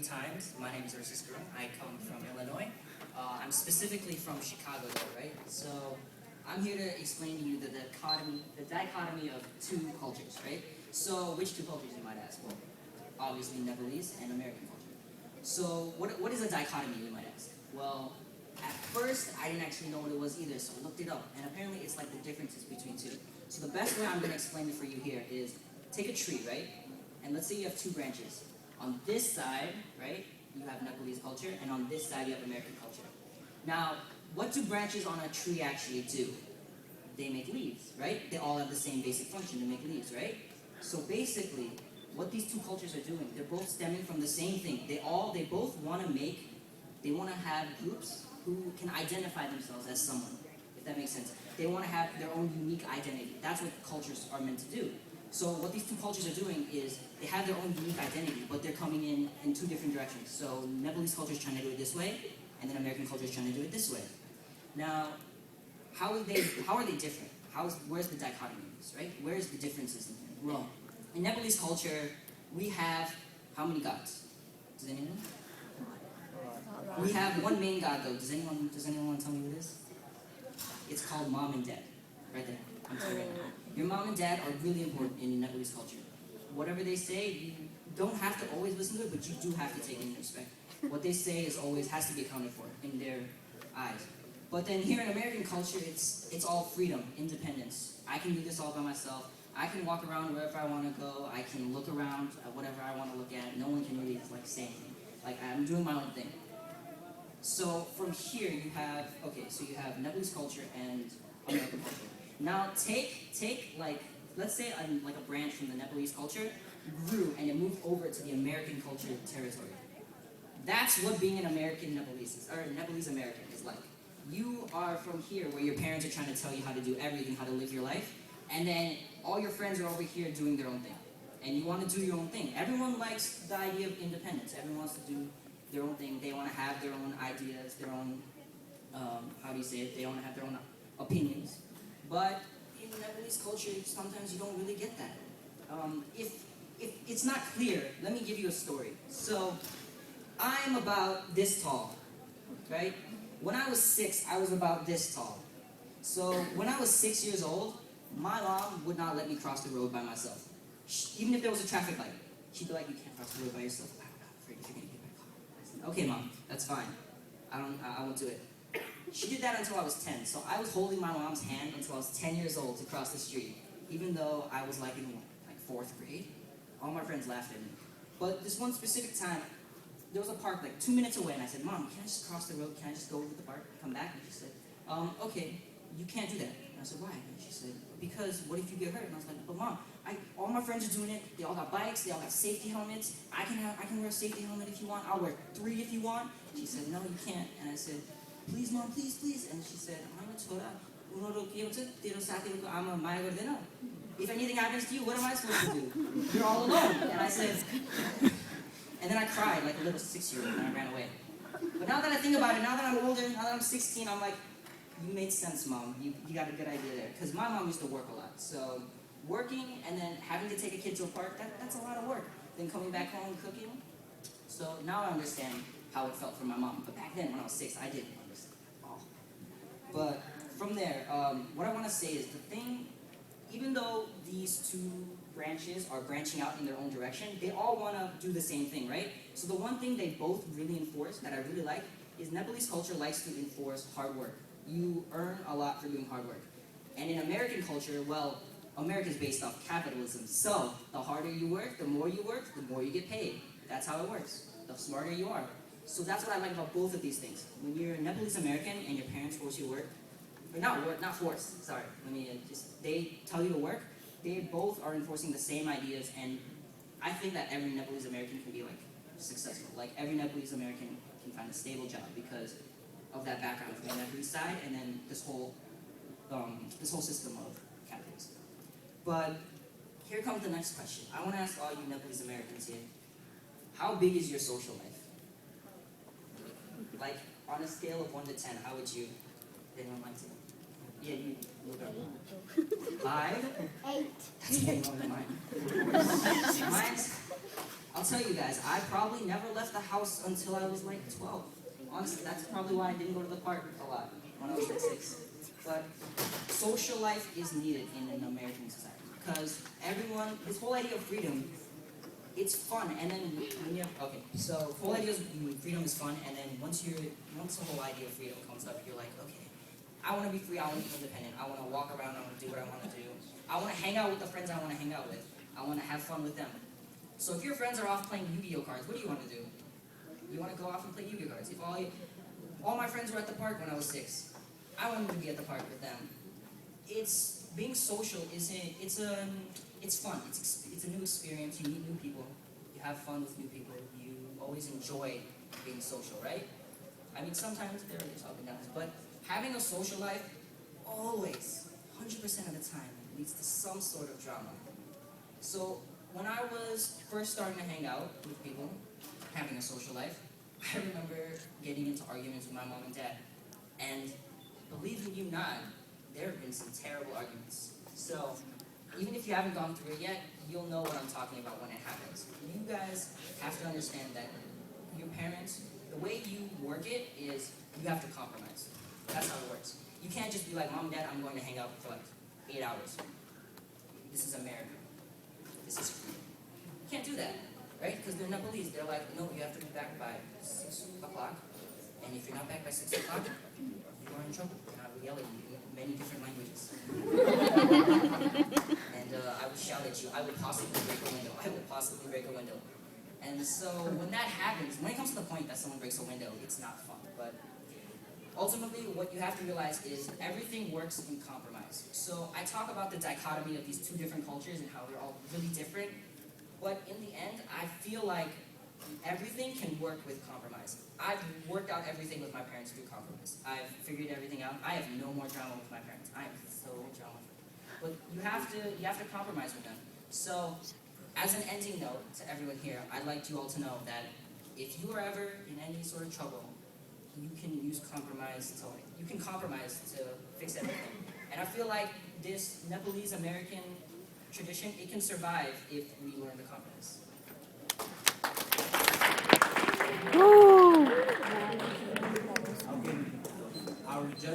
times. My name is Ursus Gurung. I come from Illinois. I'm specifically from Chicago, though, right? So I'm here to explain to you the dichotomy of two cultures, right? So which two cultures, you might ask? Well, obviously Nepalese and American culture. So what is a dichotomy, you might ask? Well, at first I didn't actually know what it was either, so I looked it up, and apparently it's like the differences between two. So the best way I'm going to explain it for you here is take a tree, right? And let's say you have two branches. On this side, right, you have Nepalese culture, and on this side you have American culture. Now, what do branches on a tree actually do? They make leaves, right? They all have the same basic function to make leaves, right? So basically, what these two cultures are doing, they're both stemming from the same thing. They both want to have groups who can identify themselves as someone, if that makes sense. They want to have their own unique identity. That's what cultures are meant to do. So what these two cultures are doing is they have their own unique identity, but they're coming in two different directions. So Nepalese culture is trying to do it this way, and then American culture is trying to do it this way. Now, how are they different? Where's the dichotomy in this, right? Where's the differences in here? Well, in Nepalese culture, we have how many gods? Does anyone know? We have one main god, though. Does anyone want to tell me what it is? It's called mom and dad, right there. I'm sorry right now. Your mom and dad are really important in Nepalese culture. Whatever they say, you don't have to always listen to it, but you do have to take it in respect. What they say has to be accounted for in their eyes. But then here in American culture, it's all freedom, independence. I can do this all by myself. I can walk around wherever I want to go. I can look around at whatever I want to look at. No one can really say anything. Like, I'm doing my own thing. So from here you have Nepalese culture and American culture. Now take let's say like a branch from the Nepalese culture grew and it moved over to the American culture territory. That's what being an American Nepalese American is like. You are from here where your parents are trying to tell you how to do everything, how to live your life, and then all your friends are over here doing their own thing. And you want to do your own thing. Everyone likes the idea of independence. Everyone wants to do their own thing. They want to have their own ideas, their own, they want to have their own opinions. But in Nepalese culture, sometimes you don't really get that. If it's not clear, let me give you a story. So, I'm about this tall, right? When I was 6, I was about this tall. So, when I was 6 years old, my mom would not let me cross the road by myself. Even if there was a traffic light, she'd be like, you can't cross the road by yourself. I'm afraid if you're going to get my car. I said, okay, Mom, that's fine. I won't do it. She did that until I was 10. So I was holding my mom's hand until I was 10 years old to cross the street. Even though I was like in 4th grade. All my friends laughed at me. But this one specific time, there was a park like 2 minutes away, and I said, Mom, can I just cross the road? Can I just go over to the park, come back? And she said, okay, you can't do that. And I said, why? And she said, because what if you get hurt? And I was like, but Mom, all my friends are doing it. They all got bikes. They all got safety helmets. I can wear a safety helmet if you want. I'll wear 3 if you want. She said, no, you can't. And I said, please, Mom, please, please. And she said, if anything happens to you, what am I supposed to do? You're all alone. And I said, and then I cried like a little 6-year-old, and I ran away. But now that I think about it, now that I'm older, now that I'm 16, I'm like, you made sense, Mom. You got a good idea there. Because my mom used to work a lot. So working and then having to take a kid to a park, that's a lot of work. Then coming back home and cooking. So now I understand how it felt for my mom. But back then, when I was 6, I didn't understand at all. But from there, what I want to say is the thing, even though these two branches are branching out in their own direction, they all want to do the same thing, right? So the one thing they both really enforce that I really like is Nepalese culture likes to enforce hard work. You earn a lot for doing hard work. And in American culture, well, America is based off capitalism. So the harder you work, the more you get paid. That's how it works. The smarter you are. So that's what I like about both of these things. When you're Nepalese American and your parents force you to work, or not force, sorry. They tell you to work, they both are enforcing the same ideas, and I think that every Nepalese American can be like successful. Like every Nepalese American can find a stable job because of that background from the Nepalese side, and then this whole system of capitalism. But here comes the next question. I want to ask all you Nepalese Americans here, how big is your social life? Like, on a scale of 1 to 10, how would you, anyone like to? Yeah, you look up. 5? 8. That's getting more than mine. Mine's I'll tell you guys, I probably never left the house until I was like 12. Honestly, that's probably why I didn't go to the park a lot when I was like 6. But social life is needed in an American society because everyone, this whole idea of freedom, it's fun. And then when you have, okay, so the whole idea of freedom is fun. And then once the whole idea of freedom comes up, you're like, okay, I want to be free. I want to be independent. I want to walk around. I want to do what I want to do. I want to hang out with the friends I want to hang out with. I want to have fun with them. So if your friends are off playing Yu-Gi-Oh cards, what do you want to do? You want to go off and play Yu-Gi-Oh cards. If all my friends were at the park when I was 6, I wanted to be at the park with them. It's being social isn't. It's fun. It's a new experience. You meet new people. You have fun with new people. You always enjoy being social, right? I mean, sometimes there are up and downs, but having a social life always, 100% of the time, leads to some sort of drama. So when I was first starting to hang out with people, having a social life, I remember getting into arguments with my mom and dad. And believe me, you not, there have been some terrible arguments. So even if you haven't gone through it yet, you'll know what I'm talking about when it happens. You guys have to understand that your parents, the way you work it is you have to compromise. That's how it works. You can't just be like, Mom and Dad, I'm going to hang out for like 8 hours. This is America. This is free. You can't do that, right? Because they're Nepalese. They're like, no, you have to be back by 6 o'clock. And if you're not back by 6 o'clock, you are in trouble. And I will yell at you in many different languages. And I would shout at you. I would possibly break a window. I would possibly break a window. And so when that happens, when it comes to the point that someone breaks a window, it's not fun. But ultimately, what you have to realize is everything works in compromise. So I talk about the dichotomy of these two different cultures and how they're all really different. But in the end, I feel like everything can work with compromise. I've worked out everything with my parents through compromise. I've figured everything out. I have no more drama with my parents. I am so drama-free. But you have to compromise with them. So as an ending note to everyone here, I'd like you all to know that if you are ever in any sort of trouble, you can compromise to fix everything. And I feel like this Nepalese American tradition, it can survive if we learn to compromise. Okay, our judge